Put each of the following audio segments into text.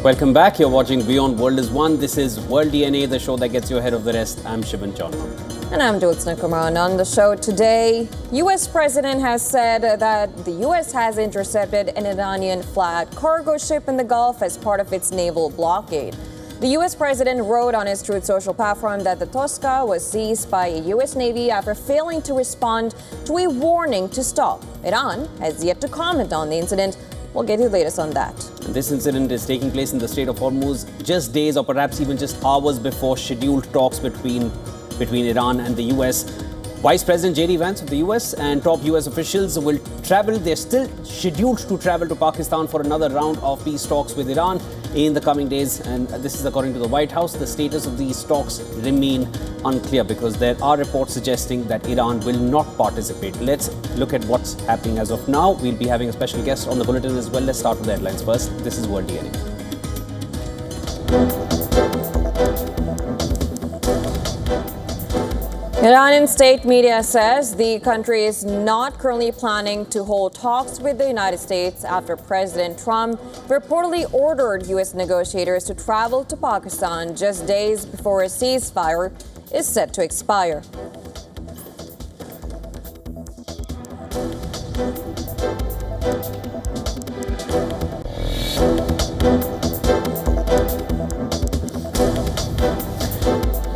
Welcome back. You're watching Beyond World is One. This is World DNA, the show that gets you ahead of the rest. I'm Shivan Chandra. And I'm Jyotsna Kumar. And on the show today, U.S. President has said that the U.S. has intercepted an Iranian flagged cargo ship in the Gulf as part of its naval blockade. The U.S. President wrote on his Truth Social platform that the Tosca was seized by a U.S. Navy after failing to respond to a warning to stop. Iran has yet to comment on the incident. We'll get you the latest on that. This incident is taking place in the Strait of Hormuz just days or perhaps even just hours before scheduled talks between Iran and the U.S. Vice President J.D. Vance of the U.S. and top U.S. officials will travel. They're still scheduled to travel to Pakistan for another round of peace talks with Iran in the coming days. And this is according to the White House. The status of these talks remain unclear because there are reports suggesting that Iran will not participate. Let's look at what's happening as of now. We'll be having a special guest on the bulletin as well. Let's start with the headlines first. This is World DNA. Iranian state media says the country is not currently planning to hold talks with the United States after President Trump reportedly ordered U.S. negotiators to travel to Pakistan just days before a ceasefire is set to expire.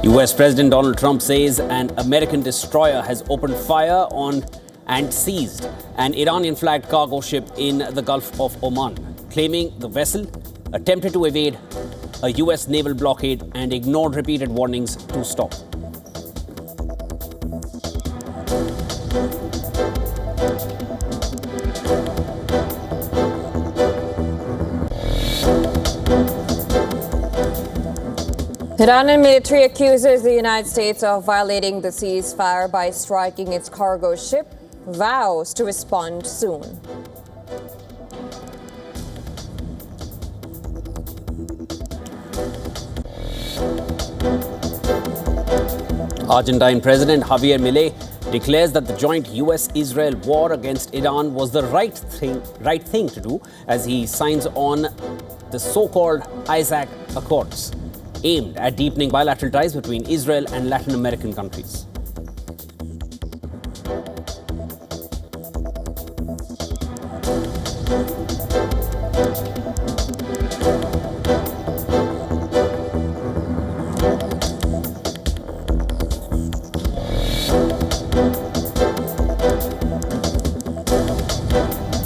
U.S. President Donald Trump says an American destroyer has opened fire on and seized an Iranian-flagged cargo ship in the Gulf of Oman, claiming the vessel attempted to evade a U.S. naval blockade and ignored repeated warnings to stop. Iranian military accuses the United States of violating the ceasefire by striking its cargo ship, vows to respond soon. Argentine President Javier Milei declares that the joint US-Israel war against Iran was the right thing to do as he signs on the so-called Isaac Accords, aimed at deepening bilateral ties between Israel and Latin American countries.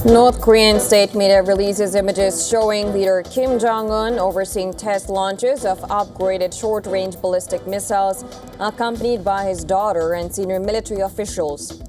North Korean state media releases images showing leader Kim Jong-un overseeing test launches of upgraded short-range ballistic missiles, accompanied by his daughter and senior military officials.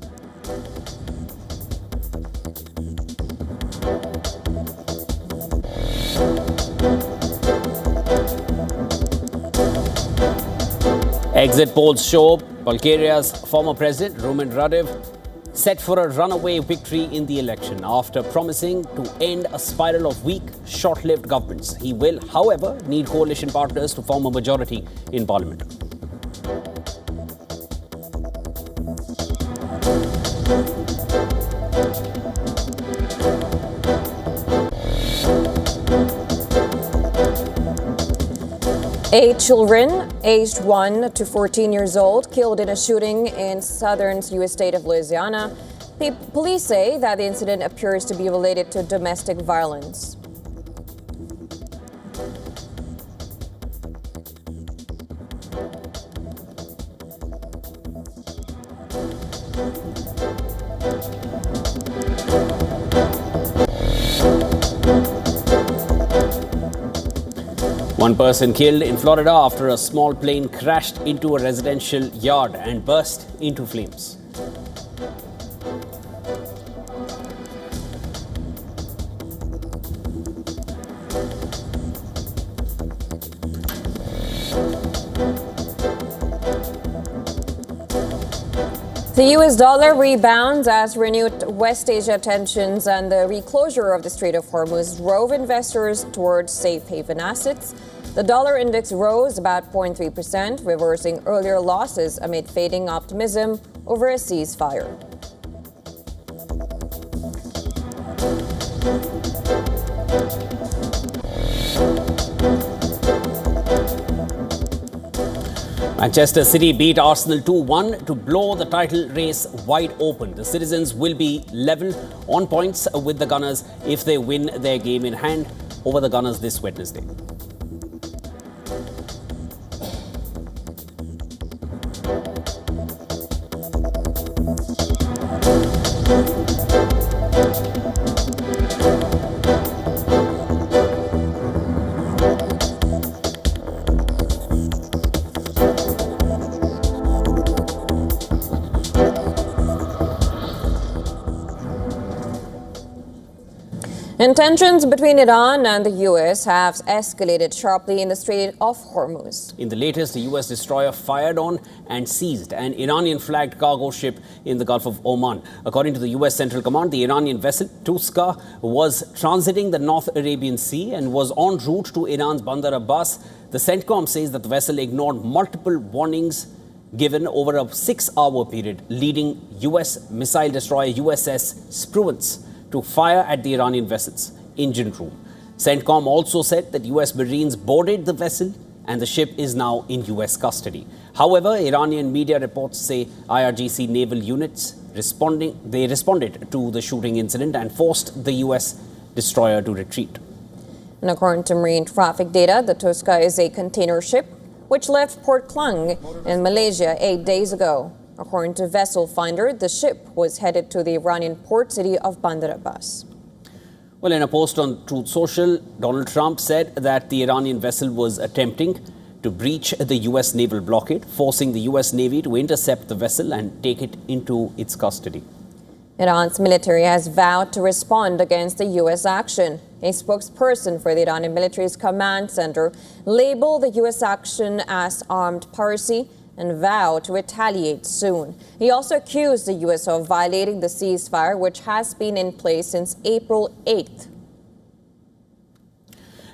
Exit polls show Bulgaria's former president, Rumen Radev, set for a runaway victory in the election after promising to end a spiral of weak, short-lived governments. He will, however, need coalition partners to form a majority in parliament. Eight children, aged 1 to 14 years old, killed in a shooting in southern U.S. state of Louisiana. Police say that the incident appears to be related to domestic violence. One person killed in Florida after a small plane crashed into a residential yard and burst into flames. The U.S. dollar rebounds as renewed West Asia tensions and the reclosure of the Strait of Hormuz drove investors towards safe haven assets. The dollar index rose about 0.3%, reversing earlier losses amid fading optimism over a ceasefire. Manchester City beat Arsenal 2-1 to blow the title race wide open. The citizens will be level on points with the Gunners if they win their game in hand over the Gunners this Wednesday. And tensions between Iran and the U.S. have escalated sharply in the Strait of Hormuz. In the latest, the U.S. destroyer fired on and seized an Iranian-flagged cargo ship in the Gulf of Oman. According to the U.S. Central Command, the Iranian vessel Tuska was transiting the North Arabian Sea and was en route to Iran's Bandar Abbas. The CENTCOM says that the vessel ignored multiple warnings given over a 6-hour period, leading U.S. missile destroyer USS Spruance to fire at the Iranian vessel's engine room. CENTCOM also said that U.S. Marines boarded the vessel and the ship is now in U.S. custody. However, Iranian media reports say IRGC naval units responded to the shooting incident and forced the U.S. destroyer to retreat. And according to marine traffic data, the Tuska is a container ship which left Port Klang in Malaysia 8 days ago. According to Vessel Finder, the ship was headed to the Iranian port city of Bandar Abbas. Well, in a post on Truth Social, Donald Trump said that the Iranian vessel was attempting to breach the U.S. naval blockade, forcing the U.S. Navy to intercept the vessel and take it into its custody. Iran's military has vowed to respond against the U.S. action. A spokesperson for the Iranian military's command center labeled the U.S. action as armed piracy and vowed to retaliate soon. He also accused the U.S. of violating the ceasefire, which has been in place since April 8th.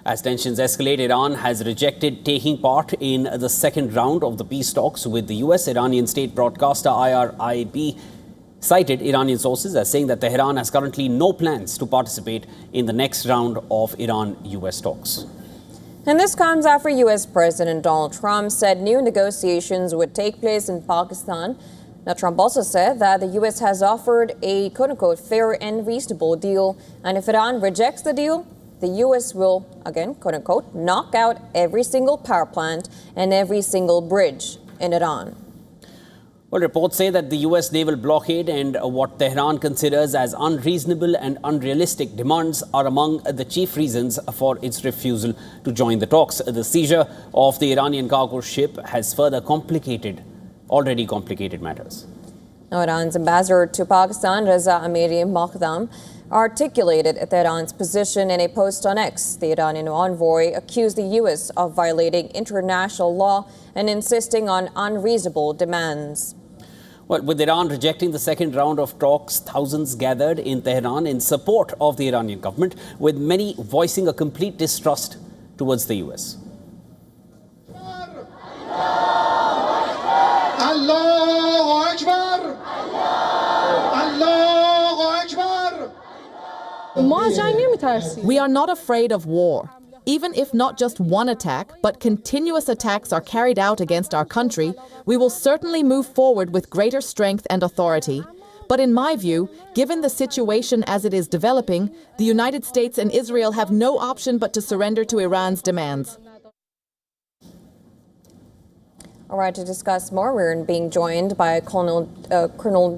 As tensions escalate, Iran has rejected taking part in the second round of the peace talks with the U.S. Iranian state broadcaster IRIB cited Iranian sources as saying that Tehran has currently no plans to participate in the next round of Iran-U.S. talks. And this comes after U.S. President Donald Trump said new negotiations would take place in Pakistan. Now, Trump also said that the U.S. has offered a quote-unquote fair and reasonable deal. And if Iran rejects the deal, the U.S. will, again, quote-unquote, knock out every single power plant and every single bridge in Iran. Well, reports say that the U.S. naval blockade and what Tehran considers as unreasonable and unrealistic demands are among the chief reasons for its refusal to join the talks. The seizure of the Iranian cargo ship has further already complicated matters. Now, Iran's ambassador to Pakistan, Reza Amiri Makhdam, articulated Tehran's position in a post on X. The Iranian envoy accused the U.S. of violating international law and insisting on unreasonable demands. Well, with Iran rejecting the second round of talks, thousands gathered in Tehran in support of the Iranian government, with many voicing a complete distrust towards the U.S. We are not afraid of war. Even if not just one attack, but continuous attacks are carried out against our country, we will certainly move forward with greater strength and authority. But in my view, given the situation as it is developing, the United States and Israel have no option but to surrender to Iran's demands. All right, to discuss more, we're being joined by Colonel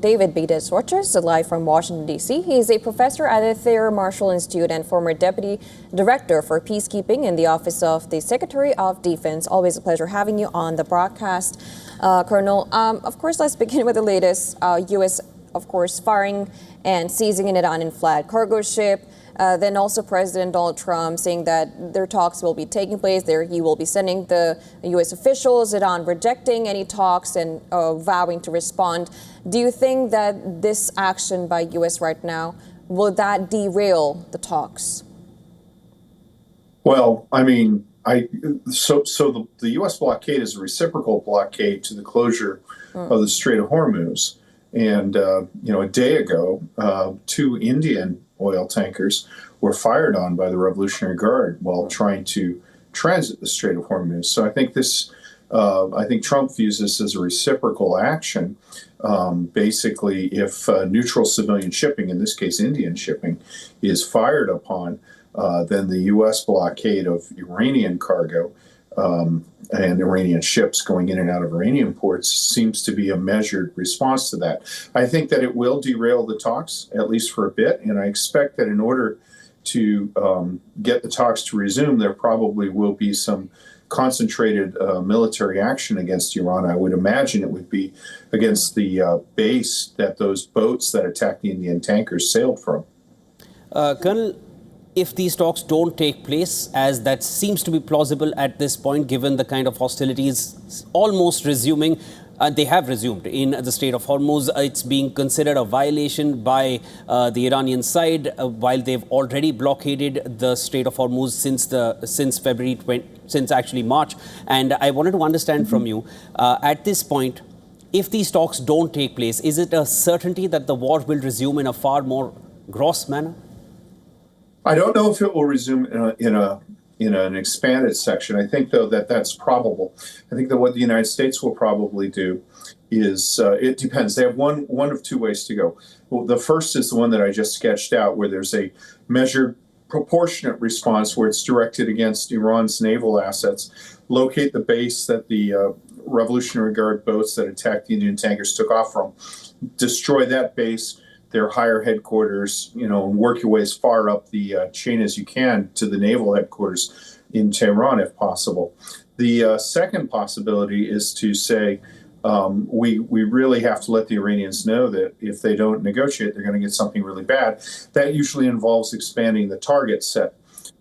David B. Desroches, live from Washington, D.C. He is a professor at the Thayer Marshall Institute and former Deputy Director for Peacekeeping in the Office of the Secretary of Defense. Always a pleasure having you on the broadcast, Colonel. Of course, let's begin with the latest. U.S., of course, firing and seizing an Iranian-flagged cargo ship. Then also President Donald Trump saying that their talks will be taking place. He will be sending the U.S. officials, Iran rejecting any talks and vowing to respond. Do you think that this action by U.S. right now, will that derail the talks? Well, I mean, the U.S. blockade is a reciprocal blockade to the closure of the Strait of Hormuz. And, a day ago, 2 Indian oil tankers were fired on by the Revolutionary Guard while trying to transit the Strait of Hormuz. So I think this I think Trump views this as a reciprocal action. Basically, if neutral civilian shipping, in this case Indian shipping, is fired upon, then the U.S. blockade of Iranian cargo and Iranian ships going in and out of Iranian ports seems to be a measured response to that. I think that it will derail the talks, at least for a bit, and I expect that in order to get the talks to resume, there probably will be some concentrated military action against Iran. I would imagine it would be against the base that those boats that attacked the Indian tankers sailed from. Colonel, if these talks don't take place, as that seems to be plausible at this point, given the kind of hostilities almost resuming, they have resumed in the Strait of Hormuz. It's being considered a violation by the Iranian side, while they've already blockaded the Strait of Hormuz since actually March. And I wanted to understand from you, at this point, if these talks don't take place, is it a certainty that the war will resume in a far more gross manner? I don't know if it will resume in an expanded section. I think, though, that that's probable. I think that what the United States will probably do is, it depends. They have one of two ways to go. Well, the first is the one that I just sketched out, where there's a measured, proportionate response where it's directed against Iran's naval assets, locate the base that the Revolutionary Guard boats that attacked the Indian tankers took off from, destroy that base, their higher headquarters, and work your way as far up the chain as you can to the naval headquarters in Tehran, if possible. The second possibility is to say, we really have to let the Iranians know that if they don't negotiate, they're going to get something really bad. That usually involves expanding the target set.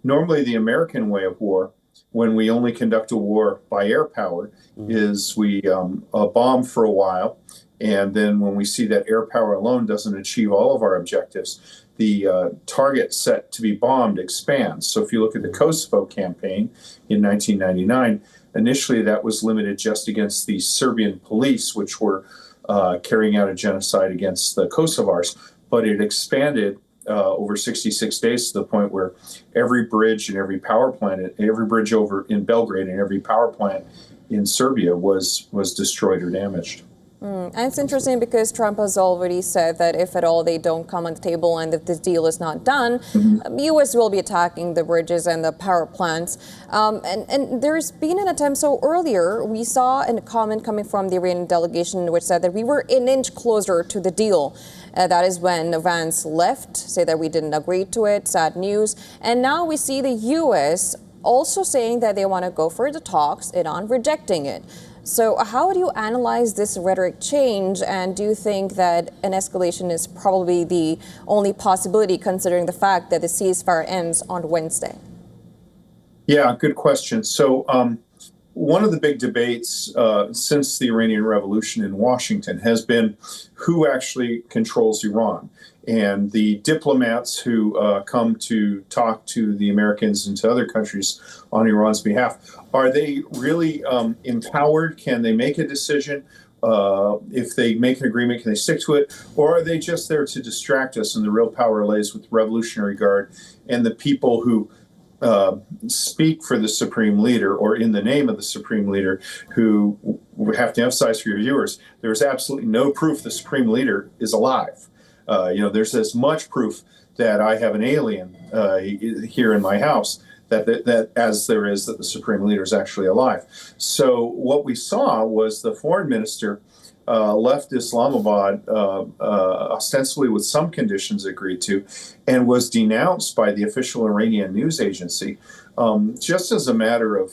Normally, the American way of war, when we only conduct a war by air power, is we bomb for a while. And then when we see that air power alone doesn't achieve all of our objectives, the target set to be bombed expands. So if you look at the Kosovo campaign in 1999, initially that was limited just against the Serbian police, which were carrying out a genocide against the Kosovars. But it expanded over 66 days to the point where every bridge and every power plant, every bridge over in Belgrade and every power plant in Serbia was destroyed or damaged. And it's interesting because Trump has already said that if at all they don't come on the table and if this deal is not done, the U.S. will be attacking the bridges and the power plants. And there's been an attempt. So earlier we saw a comment coming from the Iranian delegation which said that we were an inch closer to the deal. That is when Vance left, say that we didn't agree to it, sad news. And now we see the U.S. also saying that they want to go for the talks, Iran rejecting it. So how do you analyze this rhetoric change, and do you think that an escalation is probably the only possibility considering the fact that the ceasefire ends on Wednesday? Yeah, good question. So one of the big debates since the Iranian Revolution in Washington has been who actually controls Iran. And the diplomats who come to talk to the Americans and to other countries on Iran's behalf, are they really empowered? Can they make a decision? If they make an agreement, can they stick to it? Or are they just there to distract us? And the real power lays with the Revolutionary Guard and the people who speak for the Supreme Leader or in the name of the Supreme Leader, who we have to emphasize for your viewers, there's absolutely no proof the Supreme Leader is alive. There's as much proof that I have an alien here in my house that as there is that the Supreme Leader is actually alive. So what we saw was the foreign minister left Islamabad ostensibly with some conditions agreed to, and was denounced by the official Iranian news agency just as a matter of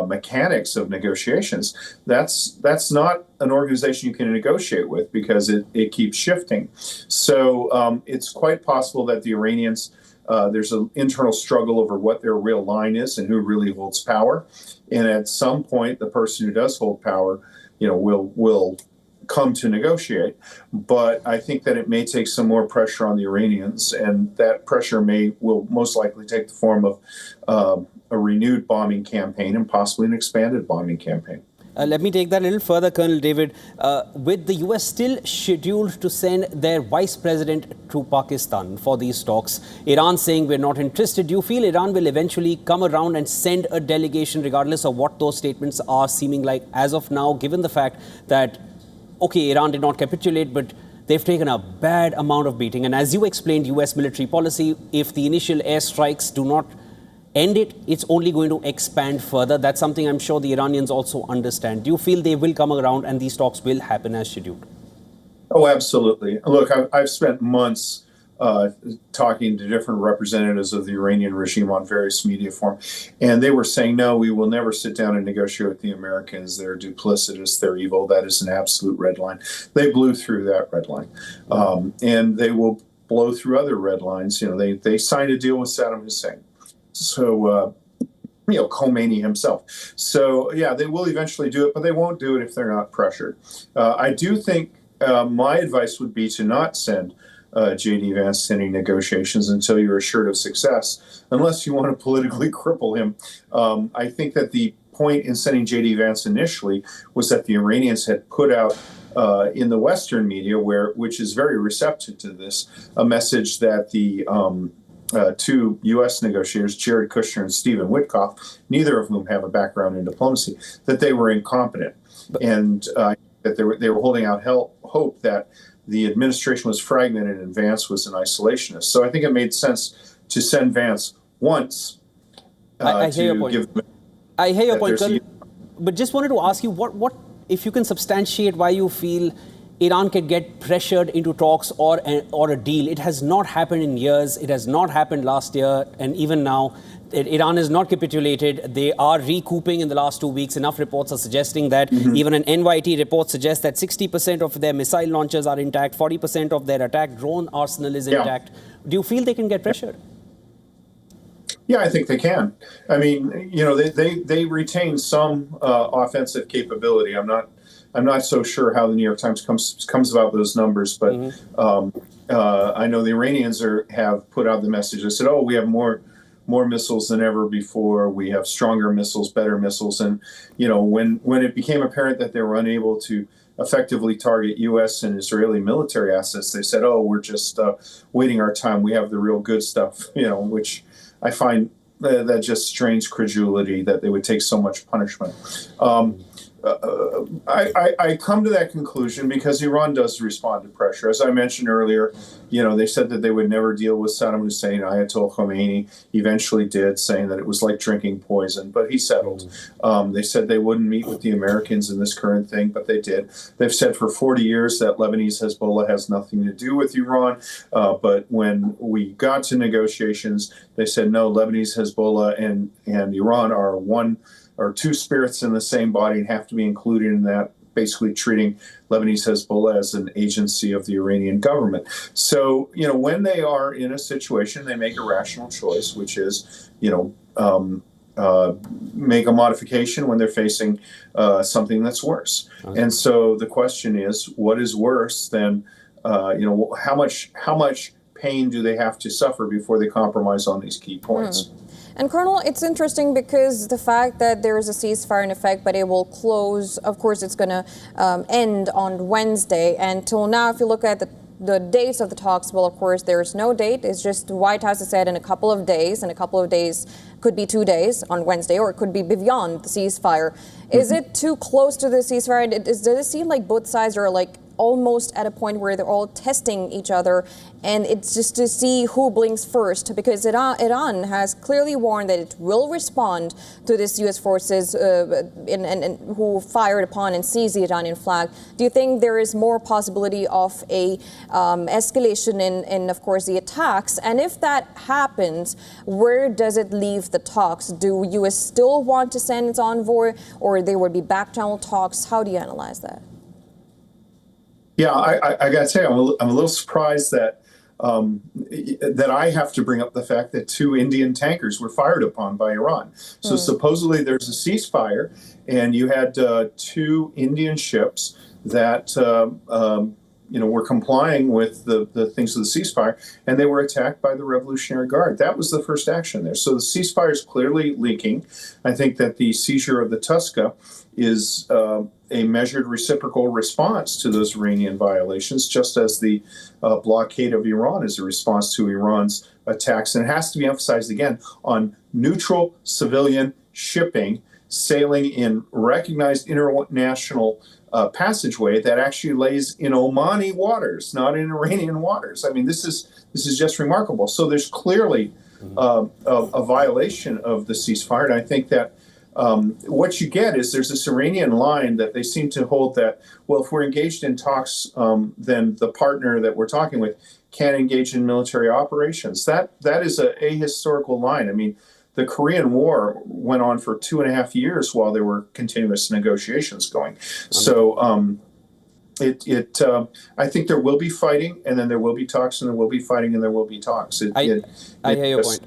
mechanics of negotiations. That's not an organization you can negotiate with because it keeps shifting. So it's quite possible that the Iranians, there's an internal struggle over what their real line is and who really holds power. And at some point, the person who does hold power, will come to negotiate. But I think that it may take some more pressure on the Iranians, and that pressure will most likely take the form of a renewed bombing campaign and possibly an expanded bombing campaign. Let me take that a little further, Colonel David. With the US still scheduled to send their vice president to Pakistan for these talks, Iran saying we're not interested, do you feel Iran will eventually come around and send a delegation regardless of what those statements are seeming like as of now, given the fact that, okay, Iran did not capitulate, but they've taken a bad amount of beating. And as you explained, US military policy, if the initial airstrikes do not end it, it's only going to expand further. That's something I'm sure the Iranians also understand. Do you feel they will come around and these talks will happen as scheduled? Oh, absolutely. Look, I've spent months talking to different representatives of the Iranian regime on various media forums, and they were saying, no, we will never sit down and negotiate with the Americans. They're duplicitous, they're evil. That is an absolute red line. They blew through that red line, and they will blow through other red lines. You know, they signed a deal with Saddam Hussein. So, Khomeini himself. So, yeah, they will eventually do it, but they won't do it if they're not pressured. I do think my advice would be to not send J.D. Vance to any negotiations until you're assured of success, unless you want to politically cripple him. I think that the point in sending J.D. Vance initially was that the Iranians had put out in the Western media, which is very receptive to this, a message that the two U.S. negotiators, Jared Kushner and Stephen Witkoff, neither of whom have a background in diplomacy, that they were incompetent, and that they were holding out hope that the administration was fragmented and Vance was an isolationist. So I think it made sense to send Vance once. I hear your point. I hear your point, Colonel. But just wanted to ask you, what if you can substantiate why you feel Iran can get pressured into talks or a deal? It has not happened in years. It has not happened last year. And even now, Iran has not capitulated. They are recouping in the last 2 weeks. Enough reports are suggesting that. Even an NYT report suggests that 60% of their missile launchers are intact, 40% of their attack drone arsenal is intact. Do you feel they can get pressured? Yeah, I think they can. I mean, they retain some offensive capability. I'm not so sure how the New York Times comes about those numbers, but I know the Iranians have put out the message. They said, "Oh, we have more missiles than ever before. We have stronger missiles, better missiles." And when it became apparent that they were unable to effectively target U.S. and Israeli military assets, they said, "Oh, we're just waiting our time. We have the real good stuff." Which I find that just strange credulity that they would take so much punishment. I come to that conclusion because Iran does respond to pressure. As I mentioned earlier, they said that they would never deal with Saddam Hussein. Ayatollah Khomeini eventually did, saying that it was like drinking poison, but he settled. They said they wouldn't meet with the Americans in this current thing, but they did. They've said for 40 years that Lebanese Hezbollah has nothing to do with Iran, but when we got to negotiations, they said, no, Lebanese Hezbollah and Iran are one or two spirits in the same body and have to be included in that, basically treating Lebanese Hezbollah as an agency of the Iranian government. So, when they are in a situation, they make a rational choice, which is, make a modification when they're facing something that's worse. Okay. And so the question is, what is worse than, how much pain do they have to suffer before they compromise on these key points? And Colonel, it's interesting because the fact that there is a ceasefire in effect, but it will close, of course, it's going to end on Wednesday. And till now, if you look at the dates of the talks, well, of course, there is no date. It's just the White House has said in a couple of days, and a couple of days could be 2 days on Wednesday, or it could be beyond the ceasefire. Is it too close to the ceasefire? Does it seem like both sides are almost at a point where they're all testing each other, and it's just to see who blinks first, because Iran has clearly warned that it will respond to this U.S. forces and who fired upon and seized the Iranian flag. Do you think there is more possibility of a escalation in, of course, the attacks? And if that happens, where does it leave the talks? Do U.S. still want to send its envoy, or there would be back-channel talks? How do you analyze that? Yeah, I got to say, I'm a little surprised that I have to bring up the fact that 2 Indian tankers were fired upon by Iran. So supposedly there's a ceasefire, and you had 2 Indian ships that were complying with the things of the ceasefire, and they were attacked by the Revolutionary Guard. That was the first action there. So the ceasefire is clearly leaking. I think that the seizure of the Tuska a measured reciprocal response to those Iranian violations, just as the blockade of Iran is a response to Iran's attacks. And it has to be emphasized again on neutral civilian shipping sailing in recognized international passageway that actually lays in Omani waters, not in Iranian waters. I mean, this is just remarkable. So there's clearly a violation of the ceasefire, and I think that what you get is there's this Iranian line that they seem to hold that, well, if we're engaged in talks, then the partner that we're talking with can't engage in military operations. That is a ahistorical line. I mean, the Korean War went on for 2.5 years while there were continuous negotiations going. So I think there will be fighting, and then there will be talks, and there will be fighting, and there will be talks. I hear your point.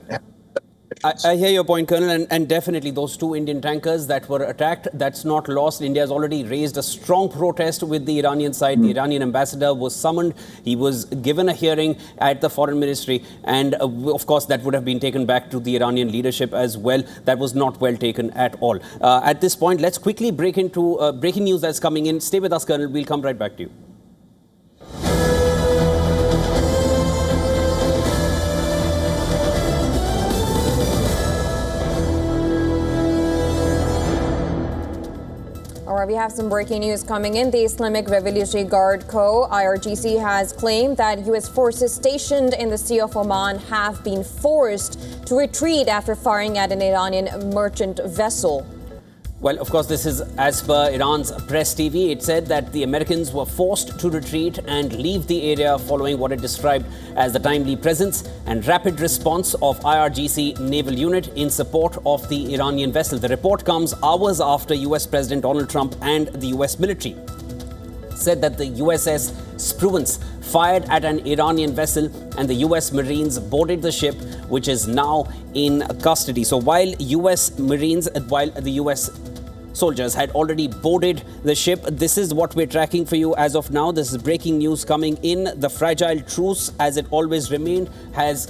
I hear your point, Colonel, and definitely those 2 Indian tankers that were attacked, that's not lost. India has already raised a strong protest with the Iranian side. The Iranian ambassador was summoned. He was given a hearing at the foreign ministry. And of course, that would have been taken back to the Iranian leadership as well. That was not well taken at all. At this point, let's quickly break into breaking news that's coming in. Stay with us, Colonel. We'll come right back to you. We have some breaking news coming in. The Islamic Revolutionary Guard Co. IRGC has claimed that U.S. forces stationed in the Sea of Oman have been forced to retreat after firing at an Iranian merchant vessel. Well, of course, this is as per Iran's press TV. It said that the Americans were forced to retreat and leave the area following what it described as the timely presence and rapid response of IRGC naval unit in support of the Iranian vessel. The report comes hours after US President Donald Trump and the US military said that the USS Spruance fired at an Iranian vessel and the US Marines boarded the ship, which is now in custody. So while the US soldiers had already boarded the ship, this is what we're tracking for you as of now. This is breaking news coming in. The fragile truce, as it always remained, has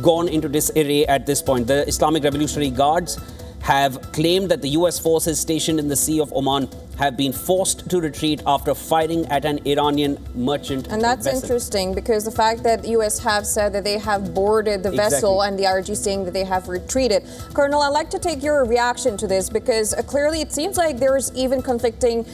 gone into disarray at this point. The Islamic Revolutionary Guards have claimed that the US forces stationed in the Sea of Oman have been forced to retreat after firing at an Iranian merchant vessel. And that's interesting because the fact that the U.S. have said that they have boarded the vessel and the IRG saying that they have retreated. Colonel, I'd like to take your reaction to this because clearly it seems like there's even conflicting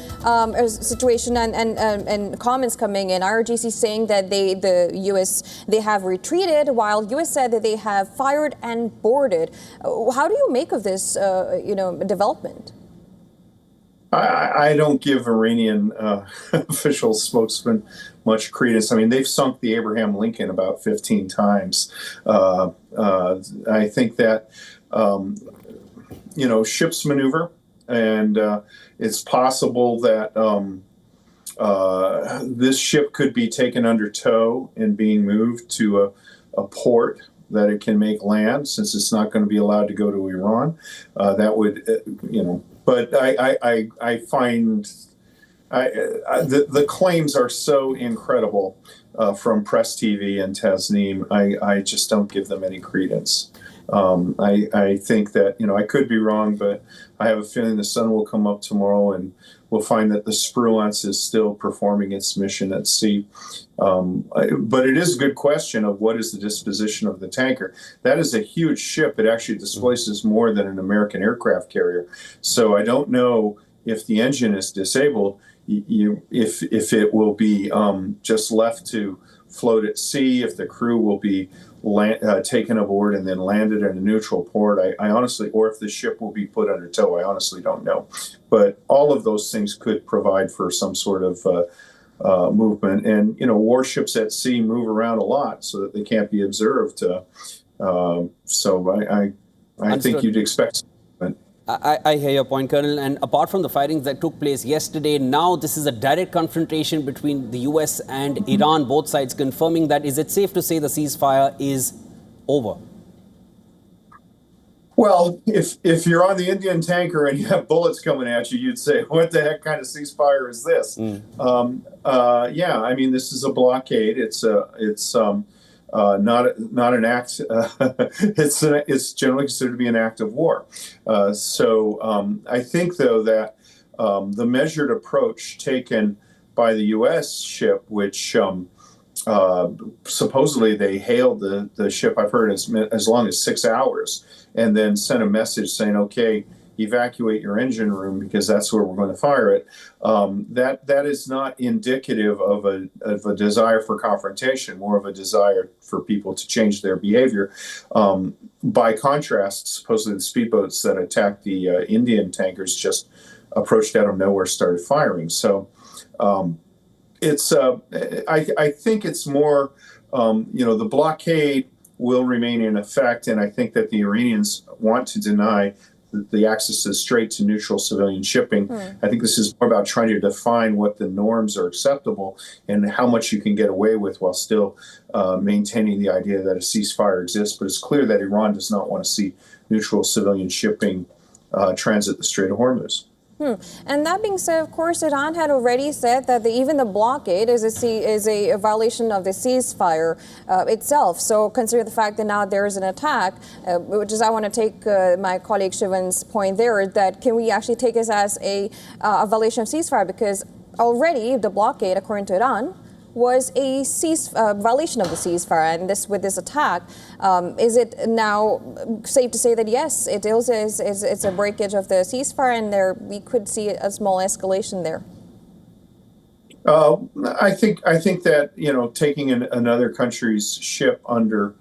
situation and comments coming in. IRGC saying that the U.S. they have retreated while U.S. said that they have fired and boarded. How do you make of this development? I don't give Iranian official spokesman much credence. I mean, they've sunk the Abraham Lincoln about 15 times. I think that, ships maneuver, and it's possible that this ship could be taken under tow and being moved to a port that it can make land, since it's not going to be allowed to go to Iran. That would, But I find the claims are so incredible from Press TV and Tasneem. I just don't give them any credence. I think that, I could be wrong, but I have a feeling the sun will come up tomorrow and we'll find that the Spruance is still performing its mission at sea. But it is a good question of what is the disposition of the tanker. That is a huge ship. It actually displaces more than an American aircraft carrier. So I don't know if the engine is disabled, if it will be just left to float at sea, if the crew will be taken aboard and then landed in a neutral port. I honestly, or if the ship will be put under tow, I honestly don't know. But all of those things could provide for some sort of movement. And, warships at sea move around a lot so that they can't be observed. So I think you'd expect movement. I hear your point, Colonel. And apart from the firings that took place yesterday, now this is a direct confrontation between the US and Iran, both sides confirming that. Is it safe to say the ceasefire is over? Well, if you're on the Indian tanker and you have bullets coming at you, you'd say, what the heck kind of ceasefire is this? Yeah, I mean, this is a blockade. It's not an act. It's generally considered to be an act of war. I think, though, that the measured approach taken by the U.S. ship, which supposedly they hailed the ship, I've heard, as long as 6 hours, and then sent a message saying, okay, evacuate your engine room because that's where we're going to fire it. That is not indicative of a desire for confrontation, more of a desire for people to change their behavior. By contrast, supposedly the speedboats that attacked the Indian tankers just approached out of nowhere, started firing. So I think it's more, the blockade will remain in effect, and I think that the Iranians want to deny the access to straight to neutral civilian shipping. I think this is more about trying to define what the norms are acceptable and how much you can get away with while still maintaining the idea that a ceasefire exists. But it's clear that Iran does not want to see neutral civilian shipping transit the Strait of Hormuz. And that being said, of course, Iran had already said that even the blockade is a violation of the ceasefire itself. So consider the fact that now there is an attack, which is, I want to take my colleague Shivan's point there, that can we actually take this as a violation of ceasefire? Because already the blockade, according to Iran, was a violation of the ceasefire, and with this attack, is it now safe to say that yes, it's a breakage of the ceasefire, and we could see a small escalation there? I think that taking another country's ship under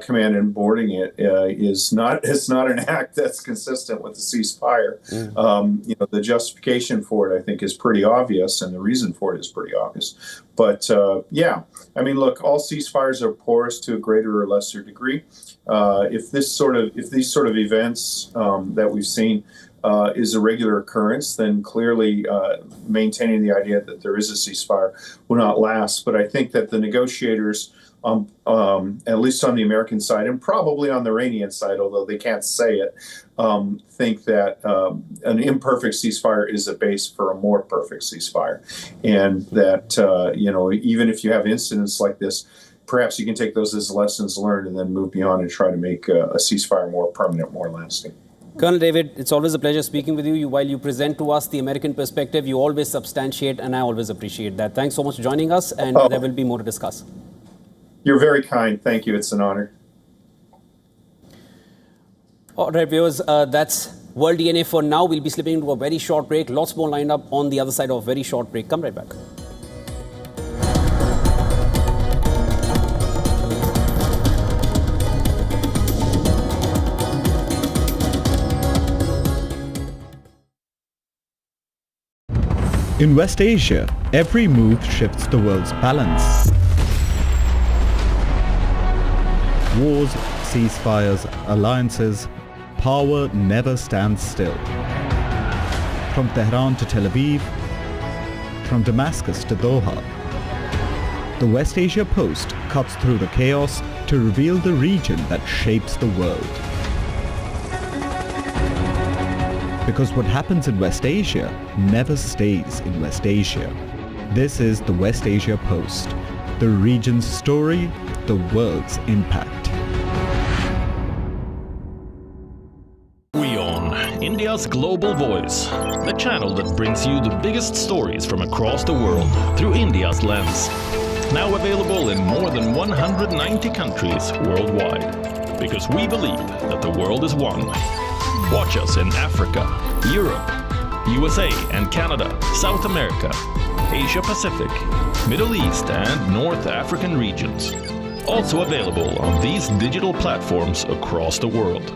command and boarding it is not an act that's consistent with the ceasefire. The justification for it, I think, is pretty obvious, and the reason for it is pretty obvious. But look, all ceasefires are porous to a greater or lesser degree. If these sort of events that we've seen is a regular occurrence, then clearly maintaining the idea that there is a ceasefire will not last. But I think that the negotiators, at least on the American side and probably on the Iranian side, although they can't say it, think that an imperfect ceasefire is a base for a more perfect ceasefire. And that, even if you have incidents like this, perhaps you can take those as lessons learned and then move beyond and try to make a ceasefire more permanent, more lasting. Colonel David, it's always a pleasure speaking with you. While you present to us the American perspective, you always substantiate, and I always appreciate that. Thanks so much for joining us, and there will be more to discuss. You're very kind. Thank you. It's an honor. All right, viewers, that's World DNA for now. We'll be slipping into a very short break. Lots more lined up on the other side of a very short break. Come right back. In West Asia, every move shifts the world's balance. Wars, ceasefires, alliances, power never stands still. From Tehran to Tel Aviv, from Damascus to Doha, the West Asia Post cuts through the chaos to reveal the region that shapes the world. Because what happens in West Asia never stays in West Asia. This is the West Asia Post, the region's story, the world's impact. WION, India's global voice, the channel that brings you the biggest stories from across the world through India's lens. Now available in more than 190 countries worldwide. Because we believe that the world is one. Watch us in Africa, Europe, USA and Canada, South America, Asia Pacific, Middle East and North African regions. Also available on these digital platforms across the world.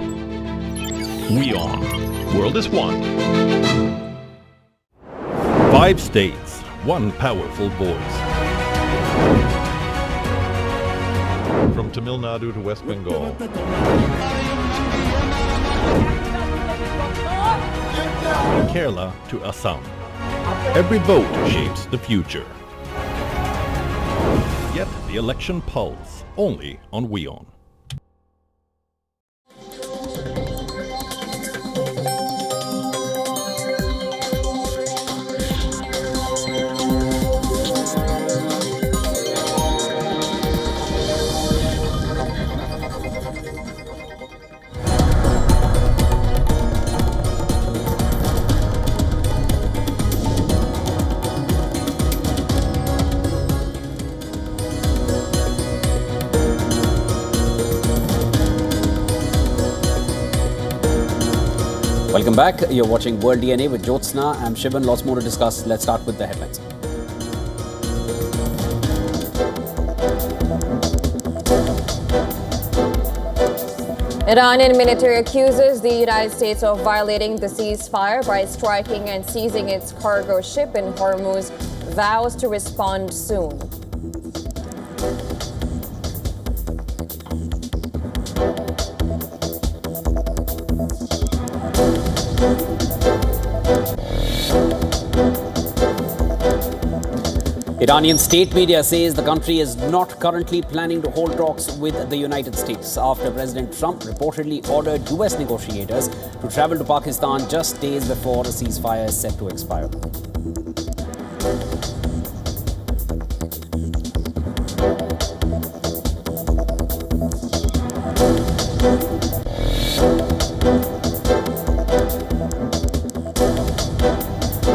WION. World is one. 5 states, 1 powerful voice. From Tamil Nadu to West Bengal. From Kerala to Assam. Every vote shapes the future. Get the election pulse only on WION. Welcome back. You're watching World DNA with Jyotsna. I'm Shivan. Lots more to discuss. Let's start with the headlines. Iranian military accuses the United States of violating the ceasefire by striking and seizing its cargo ship in Hormuz, vows to respond soon. Iranian state media says the country is not currently planning to hold talks with the United States after President Trump reportedly ordered US negotiators to travel to Pakistan just days before the ceasefire is set to expire.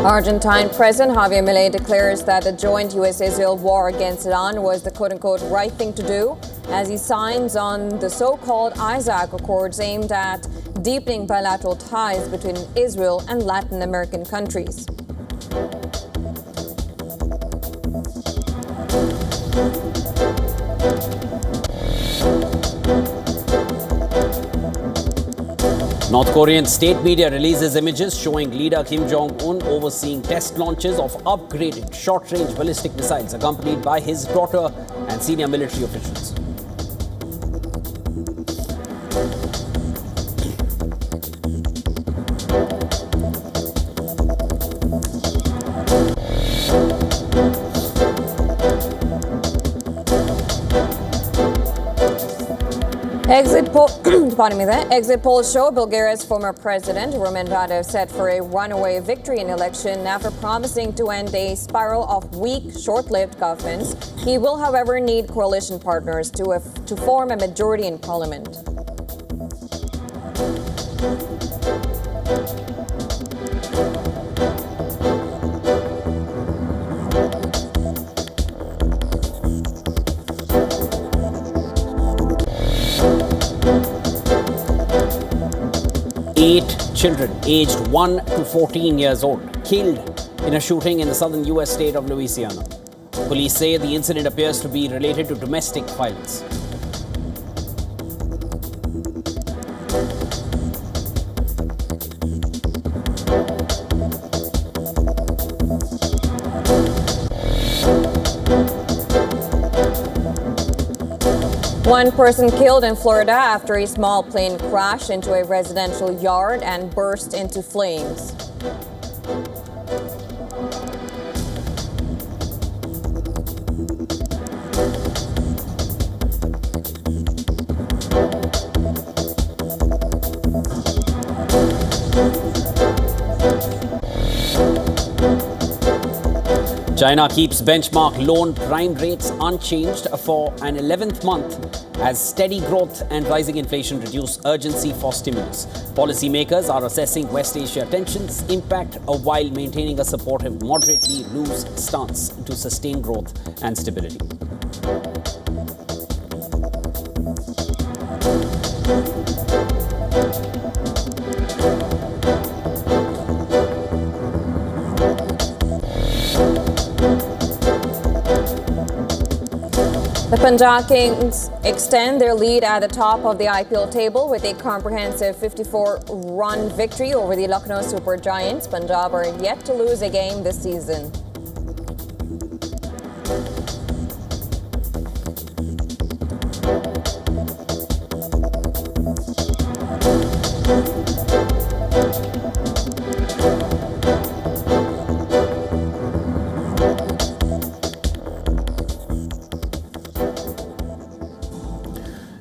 Argentine President Javier Milei declares that the joint U.S.-Israel war against Iran was the quote-unquote right thing to do as he signs on the so-called Isaac Accords aimed at deepening bilateral ties between Israel and Latin American countries. North Korean state media releases images showing leader Kim Jong-un overseeing test launches of upgraded short-range ballistic missiles accompanied by his daughter and senior military officials. Exit polls show Bulgaria's former president, Roman Radev, set for a runaway victory in election after promising to end a spiral of weak, short-lived governments. He will, however, need coalition partners to form a majority in parliament. Children aged 1 to 14 years old killed in a shooting in the southern U.S. state of Louisiana. Police say the incident appears to be related to domestic violence. One person killed in Florida after a small plane crashed into a residential yard and burst into flames. China keeps benchmark loan prime rates unchanged for an 11th month as steady growth and rising inflation reduce urgency for stimulus. Policymakers are assessing West Asia tensions' impact while maintaining a supportive, moderately loose stance to sustain growth and stability. The Punjab Kings extend their lead at the top of the IPL table with a comprehensive 54-run victory over the Lucknow Super Giants. Punjab are yet to lose a game this season.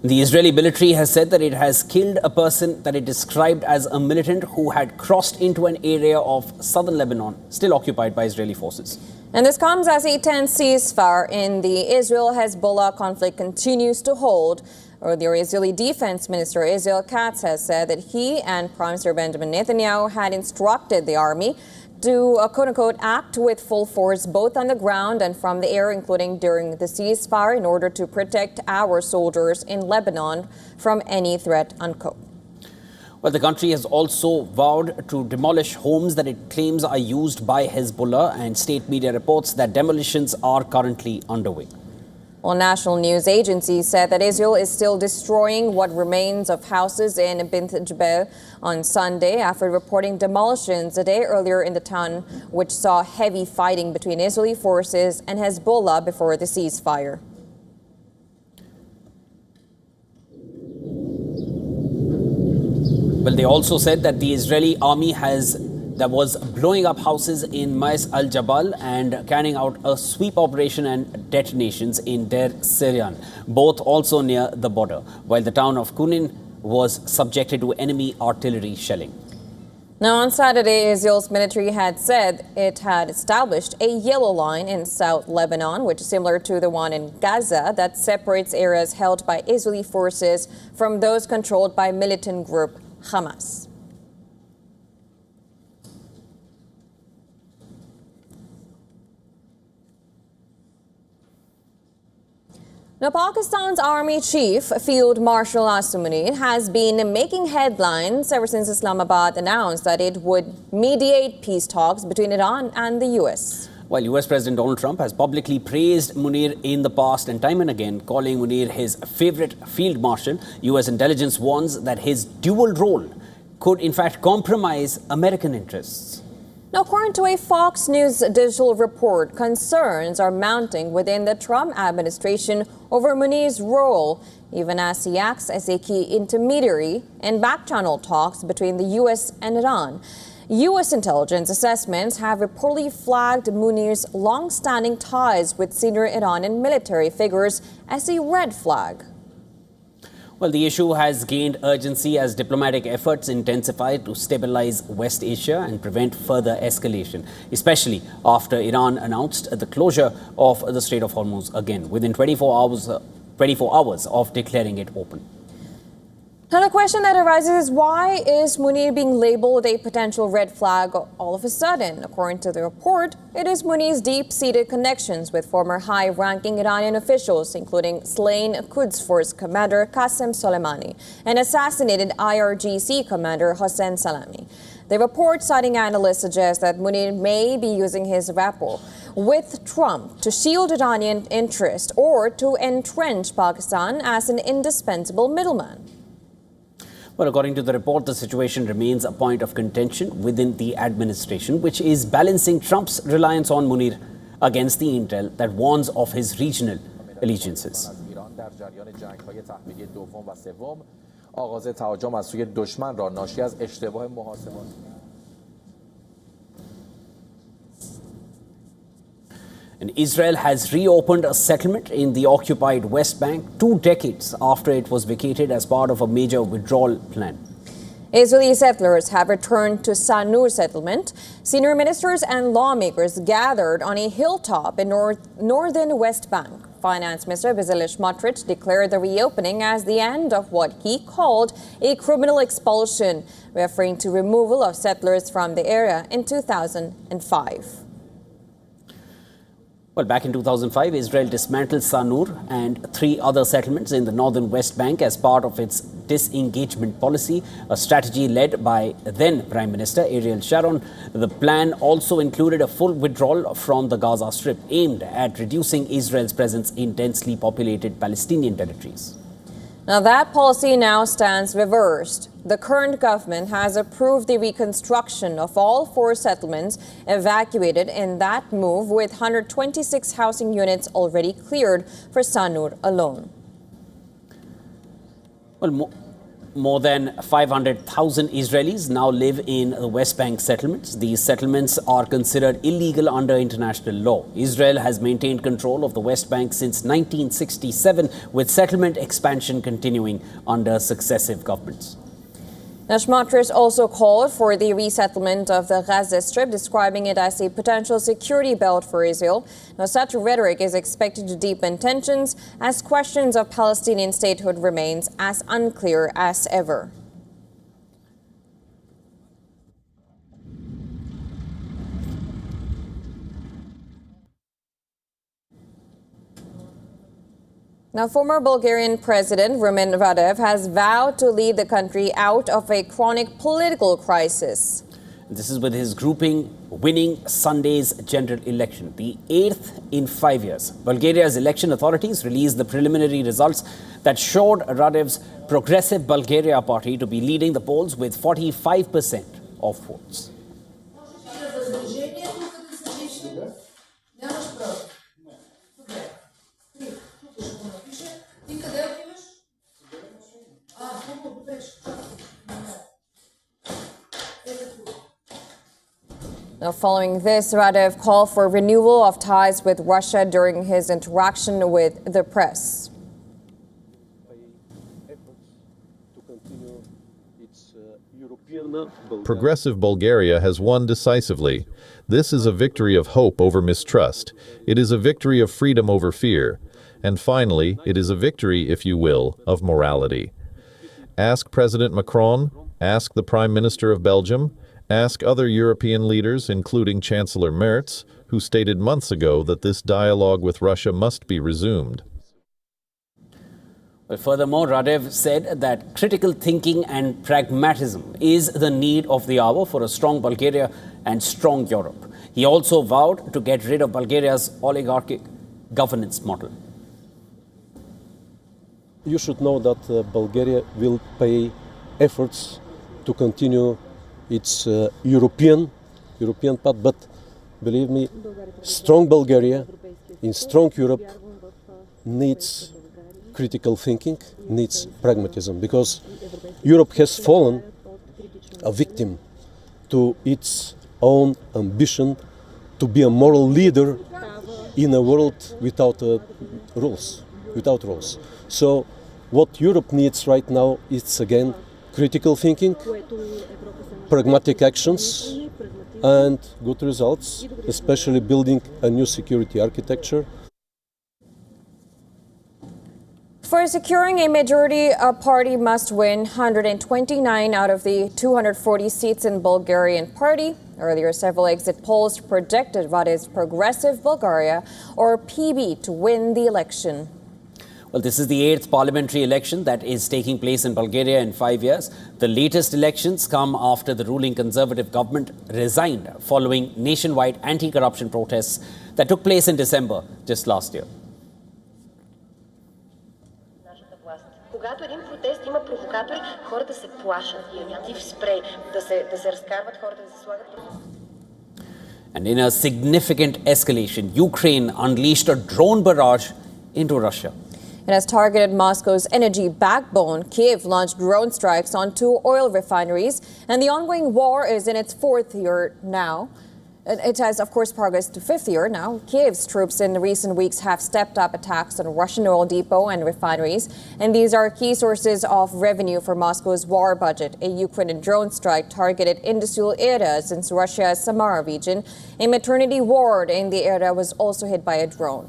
The Israeli military has said that it has killed a person that it described as a militant who had crossed into an area of southern Lebanon, still occupied by Israeli forces. And this comes as a tense ceasefire in the Israel-Hezbollah conflict continues to hold. The Israeli Defense Minister Israel Katz has said that he and Prime Minister Benjamin Netanyahu had instructed the army to, quote-unquote, act with full force both on the ground and from the air, including during the ceasefire, in order to protect our soldiers in Lebanon from any threat, unquote. Well, the country has also vowed to demolish homes that it claims are used by Hezbollah, and state media reports that demolitions are currently underway. Well, national news agencies said that Israel is still destroying what remains of houses in Bint Jbeil on Sunday after reporting demolitions a day earlier in the town, which saw heavy fighting between Israeli forces and Hezbollah before the ceasefire. Well, they also said that the Israeli army was blowing up houses in Mais al-Jabal and carrying out a sweep operation and detonations in Deir Syrian, both also near the border, while the town of Kunin was subjected to enemy artillery shelling. Now, on Saturday, Israel's military had said it had established a yellow line in South Lebanon, which is similar to the one in Gaza, that separates areas held by Israeli forces from those controlled by militant group Hamas. Now, Pakistan's army chief, Field Marshal Asim Munir, has been making headlines ever since Islamabad announced that it would mediate peace talks between Iran and the U.S. While U.S. President Donald Trump has publicly praised Munir in the past and time and again, calling Munir his favorite field marshal, U.S. intelligence warns that his dual role could in fact compromise American interests. Now, according to a Fox News digital report, concerns are mounting within the Trump administration over Munir's role, even as he acts as a key intermediary in back-channel talks between the U.S. and Iran. U.S. intelligence assessments have reportedly flagged Munir's long-standing ties with senior Iranian military figures as a red flag. Well, the issue has gained urgency as diplomatic efforts intensify to stabilize West Asia and prevent further escalation, especially after Iran announced the closure of the Strait of Hormuz again within 24 hours of declaring it open. Now, the question that arises is, why is Munir being labeled a potential red flag all of a sudden? According to the report, it is Munir's deep-seated connections with former high-ranking Iranian officials, including slain Quds Force commander Qasem Soleimani and assassinated IRGC commander Hossein Salami. The report, citing analysts, suggests that Munir may be using his rapport with Trump to shield Iranian interest or to entrench Pakistan as an indispensable middleman. Well, according to the report, the situation remains a point of contention within the administration, which is balancing Trump's reliance on Munir against the intel that warns of his regional allegiances. And Israel has reopened a settlement in the occupied West Bank 2 decades after it was vacated as part of a major withdrawal plan. Israeli settlers have returned to Sanur settlement. Senior ministers and lawmakers gathered on a hilltop in northern West Bank. Finance Minister Bezalel Smotrich declared the reopening as the end of what he called a criminal expulsion, referring to removal of settlers from the area in 2005. Well, back in 2005, Israel dismantled Sanur and 3 other settlements in the northern West Bank as part of its disengagement policy, a strategy led by then Prime Minister Ariel Sharon. The plan also included a full withdrawal from the Gaza Strip, aimed at reducing Israel's presence in densely populated Palestinian territories. Now, that policy now stands reversed. The current government has approved the reconstruction of all 4 settlements evacuated in that move, with 126 housing units already cleared for Sanur alone. Well, more than 500,000 Israelis now live in the West Bank settlements. These settlements are considered illegal under international law. Israel has maintained control of the West Bank since 1967, with settlement expansion continuing under successive governments. Now, Smotrich also called for the resettlement of the Gaza Strip, describing it as a potential security belt for Israel. Now, such rhetoric is expected to deepen tensions as questions of Palestinian statehood remains as unclear as ever. Now, former Bulgarian President Rumen Radev has vowed to lead the country out of a chronic political crisis. This is with his grouping winning Sunday's general election, the 8th in 5 years. Bulgaria's election authorities released the preliminary results that showed Radev's Progressive Bulgaria party to be leading the polls with 45% of votes. Now, following this, Radev called for renewal of ties with Russia during his interaction with the press. Progressive Bulgaria has won decisively. This is a victory of hope over mistrust. It is a victory of freedom over fear. And finally, it is a victory, if you will, of morality. Ask President Macron, ask the Prime Minister of Belgium, ask other European leaders, including Chancellor Merz, who stated months ago that this dialogue with Russia must be resumed. Well, furthermore, Radev said that critical thinking and pragmatism is the need of the hour for a strong Bulgaria and strong Europe. He also vowed to get rid of Bulgaria's oligarchic governance model. You should know that Bulgaria will pay efforts to continue its European path, but believe me, strong Bulgaria in strong Europe needs critical thinking, needs pragmatism, because Europe has fallen a victim to its own ambition to be a moral leader in a world without rules. So what Europe needs right now is, again, critical thinking, pragmatic actions, and good results, especially building a new security architecture. For securing a majority, a party must win 129 out of the 240 seats in Bulgarian party. Earlier, several exit polls projected Radev's Progressive Bulgaria, or PB, to win the election. Well, this is the 8th parliamentary election that is taking place in Bulgaria in 5 years. The latest elections come after the ruling Conservative government resigned following nationwide anti-corruption protests that took place in December just last year. Когато един протест има провокатори, хората се плашат и някакви спрей да се разкарват, хората да се слагат. And in a significant escalation, Ukraine unleashed a drone barrage into Russia. It has targeted Moscow's energy backbone. Kyiv launched drone strikes on 2 oil refineries, and the ongoing war is in its 4th year now. It has, of course, progressed to 5th year now. Kyiv's troops in recent weeks have stepped up attacks on Russian oil depot and refineries, and these are key sources of revenue for Moscow's war budget. A Ukrainian drone strike targeted industrial areas in Russia's Samara region. A maternity ward in the area was also hit by a drone.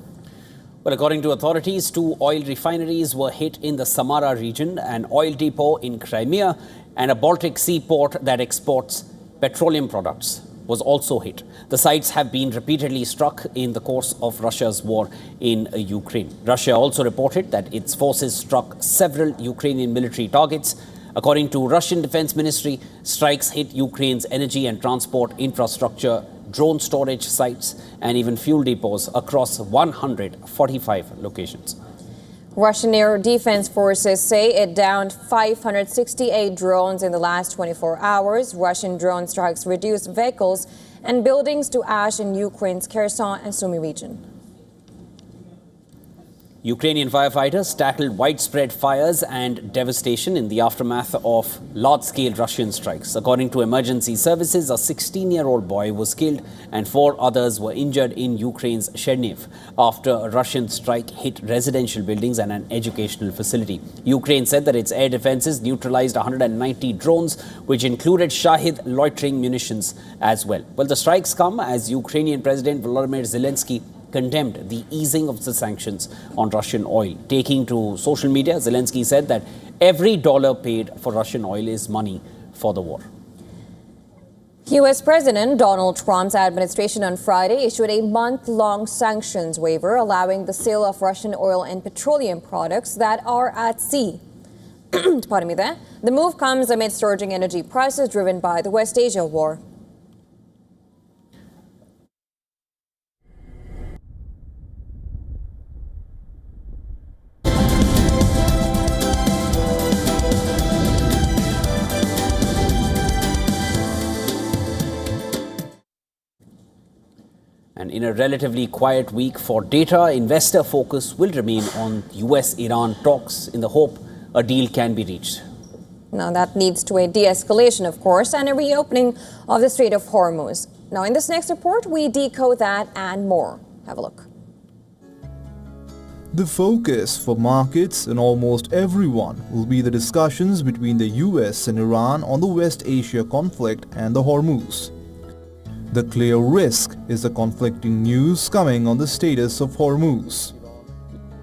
Well, according to authorities, 2 oil refineries were hit in the Samara region, an oil depot in Crimea, and a Baltic Sea port that exports petroleum products was also hit. The sites have been repeatedly struck in the course of Russia's war in Ukraine. Russia also reported that its forces struck several Ukrainian military targets. According to Russian Defense Ministry, strikes hit Ukraine's energy and transport infrastructure, drone storage sites, and even fuel depots across 145 locations. Russian Air Defense Forces say it downed 568 drones in the last 24 hours. Russian drone strikes reduced vehicles and buildings to ash in Ukraine's Kherson and Sumy region. Ukrainian firefighters tackled widespread fires and devastation in the aftermath of large-scale Russian strikes. According to emergency services, a 16-year-old boy was killed and 4 others were injured in Ukraine's Cherniv after a Russian strike hit residential buildings and an educational facility. Ukraine said that its air defenses neutralized 190 drones, which included Shahid loitering munitions as well. Well, the strikes come as Ukrainian President Volodymyr Zelensky condemned the easing of the sanctions on Russian oil. Taking to social media, Zelensky said that every dollar paid for Russian oil is money for the war. U.S. President Donald Trump's administration on Friday issued a month-long sanctions waiver allowing the sale of Russian oil and petroleum products that are at sea. Pardon me there. The move comes amid surging energy prices driven by the West Asia war. And in a relatively quiet week for data, investor focus will remain on US-Iran talks in the hope a deal can be reached. Now that leads to a de-escalation, of course, and a reopening of the Strait of Hormuz. Now in this next report, we decode that and more. Have a look. The focus for markets and almost everyone will be the discussions between the US and Iran on the West Asia conflict and the Hormuz. The clear risk is the conflicting news coming on the status of Hormuz.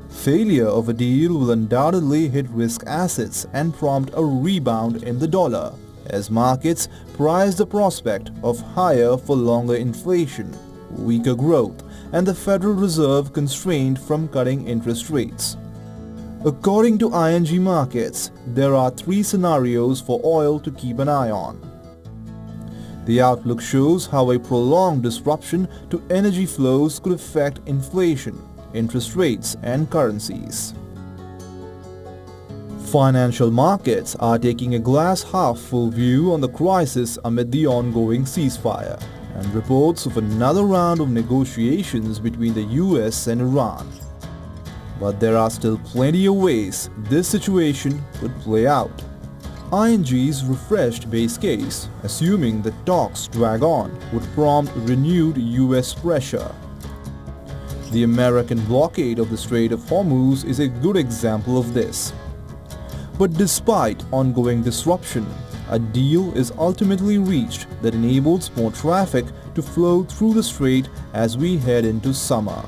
Failure of a deal will undoubtedly hit risk assets and prompt a rebound in the dollar, as markets price the prospect of higher for longer inflation, weaker growth, and the Federal Reserve constrained from cutting interest rates. According to ING Markets, there are 3 scenarios for oil to keep an eye on. The outlook shows how a prolonged disruption to energy flows could affect inflation, interest rates, and currencies. Financial markets are taking a glass-half-full view on the crisis amid the ongoing ceasefire and reports of another round of negotiations between the US and Iran. But there are still plenty of ways this situation could play out. ING's refreshed base case, assuming that talks drag on, would prompt renewed US pressure. The American blockade of the Strait of Hormuz is a good example of this. But despite ongoing disruption, a deal is ultimately reached that enables more traffic to flow through the strait as we head into summer.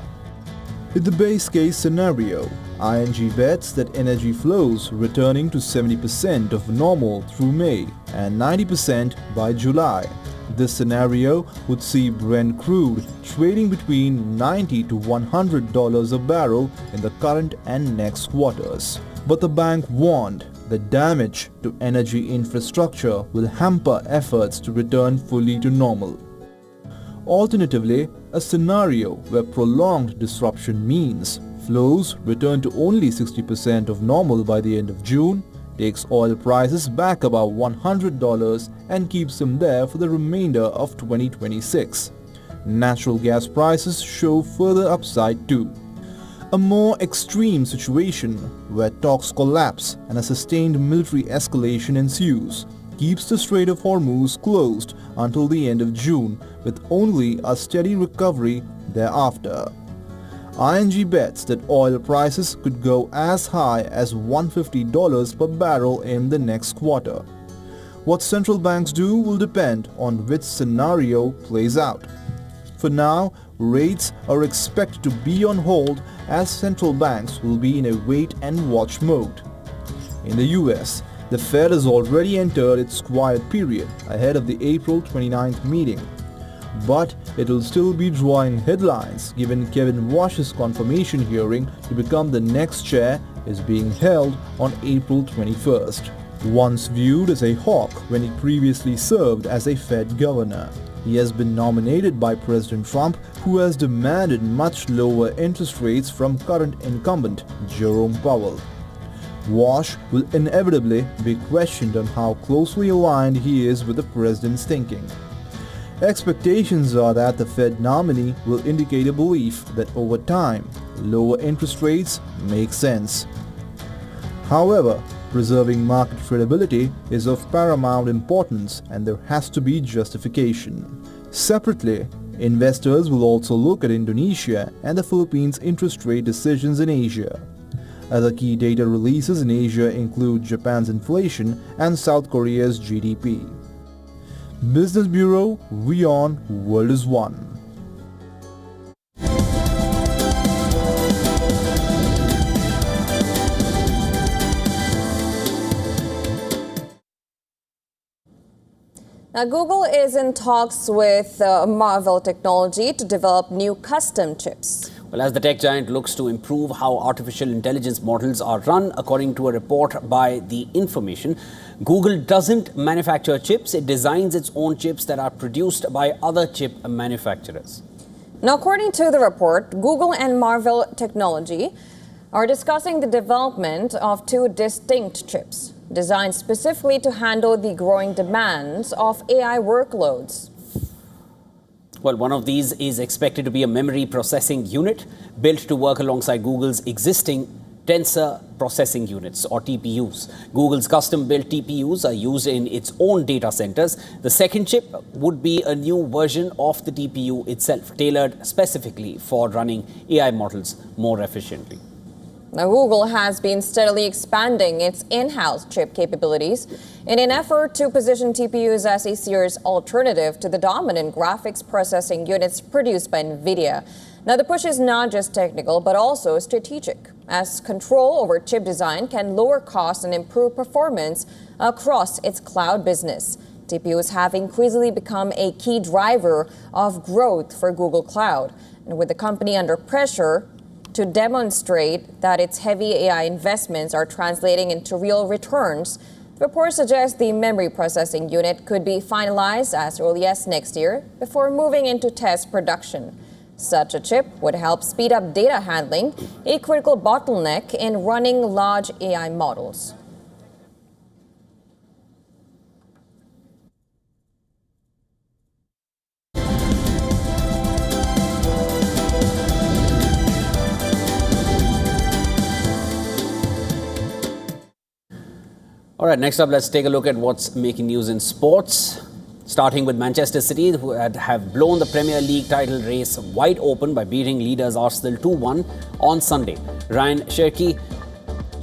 In the base case scenario, ING bets that energy flows returning to 70% of normal through May and 90% by July. This scenario would see Brent crude trading between $90 to $100 a barrel in the current and next quarters. But the bank warned that damage to energy infrastructure will hamper efforts to return fully to normal. Alternatively, a scenario where prolonged disruption means flows return to only 60% of normal by the end of June, takes oil prices back above $100 and keeps them there for the remainder of 2026. Natural gas prices show further upside too. A more extreme situation where talks collapse and a sustained military escalation ensues keeps the Strait of Hormuz closed until the end of June, with only a steady recovery thereafter. ING bets that oil prices could go as high as $150 per barrel in the next quarter. What central banks do will depend on which scenario plays out. For now, rates are expected to be on hold as central banks will be in a wait-and-watch mode. In the US, the Fed has already entered its quiet period ahead of the April 29th meeting. But it will still be drawing headlines given Kevin Warsh's confirmation hearing to become the next chair is being held on April 21st. Once viewed as a hawk when he previously served as a Fed governor, he has been nominated by President Trump, who has demanded much lower interest rates from current incumbent Jerome Powell. Warsh will inevitably be questioned on how closely aligned he is with the president's thinking. Expectations are that the Fed nominee will indicate a belief that over time, lower interest rates make sense. However, preserving market credibility is of paramount importance and there has to be justification. Separately, investors will also look at Indonesia and the Philippines' interest rate decisions in Asia. Other key data releases in Asia include Japan's inflation and South Korea's GDP. Business Bureau, WION World is One. Now, Google is in talks with Marvell Technology to develop new custom chips. Well, as the tech giant looks to improve how artificial intelligence models are run, according to a report by The Information, Google doesn't manufacture chips. It designs its own chips that are produced by other chip manufacturers. Now, according to the report, Google and Marvell Technology are discussing the development of two distinct chips designed specifically to handle the growing demands of AI workloads. Well, one of these is expected to be a memory processing unit built to work alongside Google's existing tensor processing units, or TPUs. Google's custom-built TPUs are used in its own data centers. The second chip would be a new version of the TPU itself, tailored specifically for running AI models more efficiently. Now, Google has been steadily expanding its in-house chip capabilities in an effort to position TPUs as a serious alternative to the dominant graphics processing units produced by NVIDIA. Now, the push is not just technical, but also strategic, as control over chip design can lower costs and improve performance across its cloud business. TPUs have increasingly become a key driver of growth for Google Cloud. And with the company under pressure to demonstrate that its heavy AI investments are translating into real returns, the report suggests the memory processing unit could be finalized as early as next year before moving into test production. Such a chip would help speed up data handling, a critical bottleneck in running large AI models. All right, next up, let's take a look at what's making news in sports. Starting with Manchester City, who have blown the Premier League title race wide open by beating leaders Arsenal 2-1 on Sunday. Ryan Cherki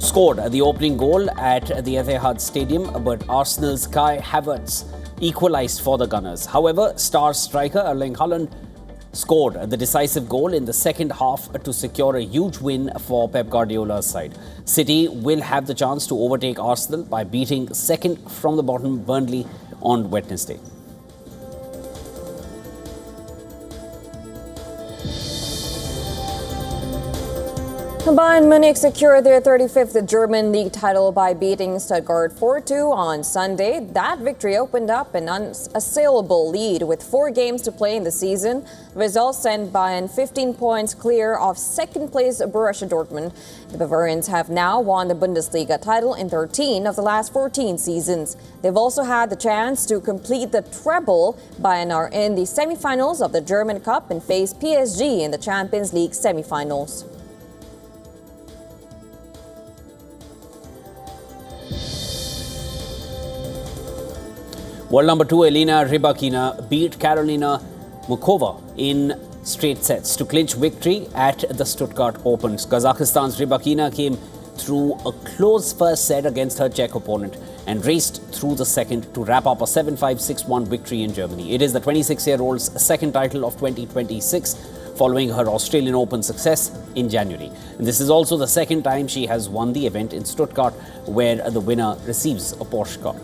scored the opening goal at the Etihad Stadium, but Arsenal's Kai Havertz equalised for the Gunners. However, star striker Erling Haaland scored the decisive goal in the second half to secure a huge win for Pep Guardiola's side. City will have the chance to overtake Arsenal by beating second from the bottom Burnley on Wednesday. Bayern Munich secured their 35th German league title by beating Stuttgart 4-2 on Sunday. That victory opened up an unassailable lead with 4 games to play in the season. The result sent Bayern 15 points clear of second-place Borussia Dortmund. The Bavarians have now won the Bundesliga title in 13 of the last 14 seasons. They've also had the chance to complete the treble. Bayern are in the semi-finals of the German Cup and face PSG in the Champions League semi-finals. World number 2 Elena Rybakina beat Karolina Mukova in straight sets to clinch victory at the Stuttgart Open. Kazakhstan's Rybakina came through a close first set against her Czech opponent and raced through the second to wrap up a 7-5, 6-1 victory in Germany. It is the 26-year-old's second title of 2026 following her Australian Open success in January. And this is also the second time she has won the event in Stuttgart, where the winner receives a Porsche car.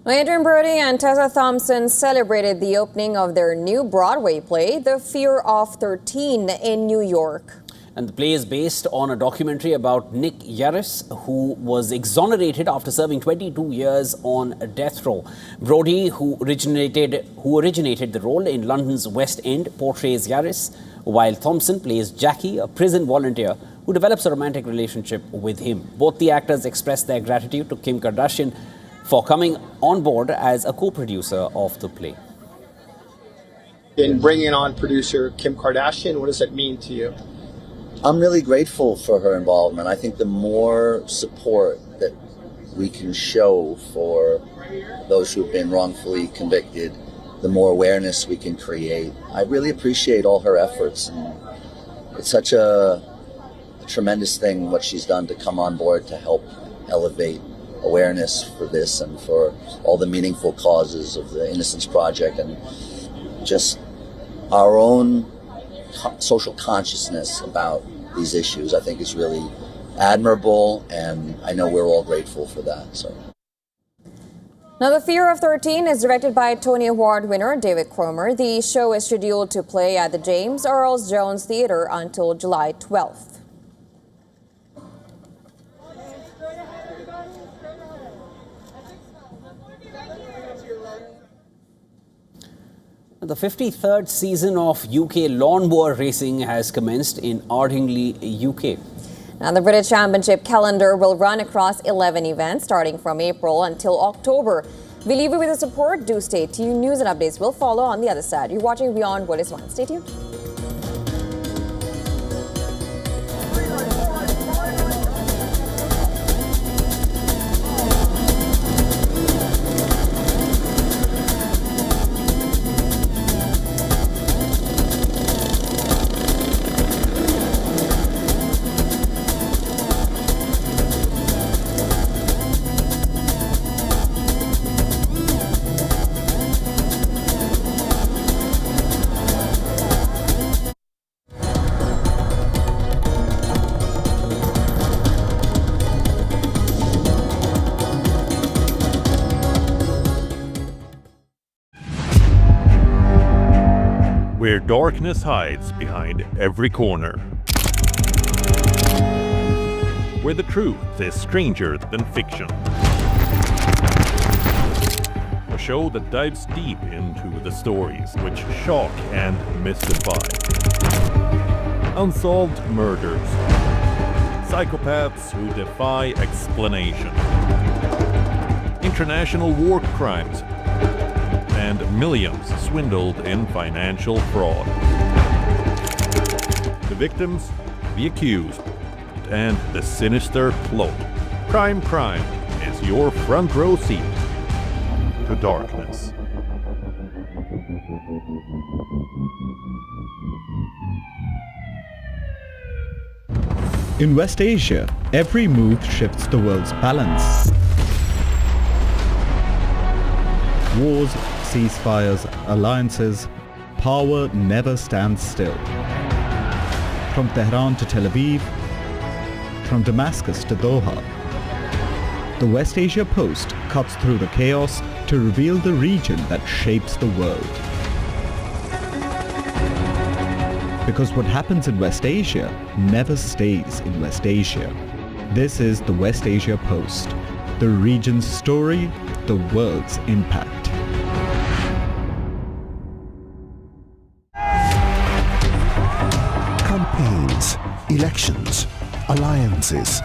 Adrian Brody and Tessa Thompson celebrated the opening of their new Broadway play, The Fear of 13, in New York. And the play is based on a documentary about Nick Yaris, who was exonerated after serving 22 years on death row. Brody, who originated the role in London's West End, portrays Yaris, while Thompson plays Jackie, a prison volunteer who develops a romantic relationship with him. Both the actors expressed their gratitude to Kim Kardashian for coming on board as a co-producer of the play. In bringing on producer Kim Kardashian, what does that mean to you? I'm really grateful for her involvement. I think the more support that we can show for those who've been wrongfully convicted, the more awareness we can create. I really appreciate all her efforts. And it's such a a tremendous thing what she's done to come on board to help elevate awareness for this and for all the meaningful causes of the Innocence Project and just our own social consciousness about these issues. I think is really admirable, and I know we're all grateful for that. So. Now, The Fear of 13 is directed by Tony Award winner David Cromer. The show is scheduled to play at the James Earl Jones Theatre until July 12th. The 53rd season of UK lawnmower racing has commenced in Ardingly, UK. Now, the British Championship calendar will run across 11 events starting from April until October. We leave you with the support. Do stay tuned. News and updates will follow on the other side. You're watching Beyond What Is One. Stay tuned. Where darkness hides behind every corner. Where the truth is stranger than fiction. A show that dives deep into the stories which shock and mystify. Unsolved murders. Psychopaths who defy explanation. International war crimes. And millions swindled in financial fraud. The victims, the accused, and the sinister plot. Crime is your front row seat to darkness. In West Asia, every move shifts the world's balance. Wars, ceasefires, alliances, power never stands still. From Tehran to Tel Aviv, from Damascus to Doha, the West Asia Post cuts through the chaos to reveal the region that shapes the world. Because what happens in West Asia never stays in West Asia. This is the West Asia Post, the region's story, the world's impact. Campaigns, elections, alliances,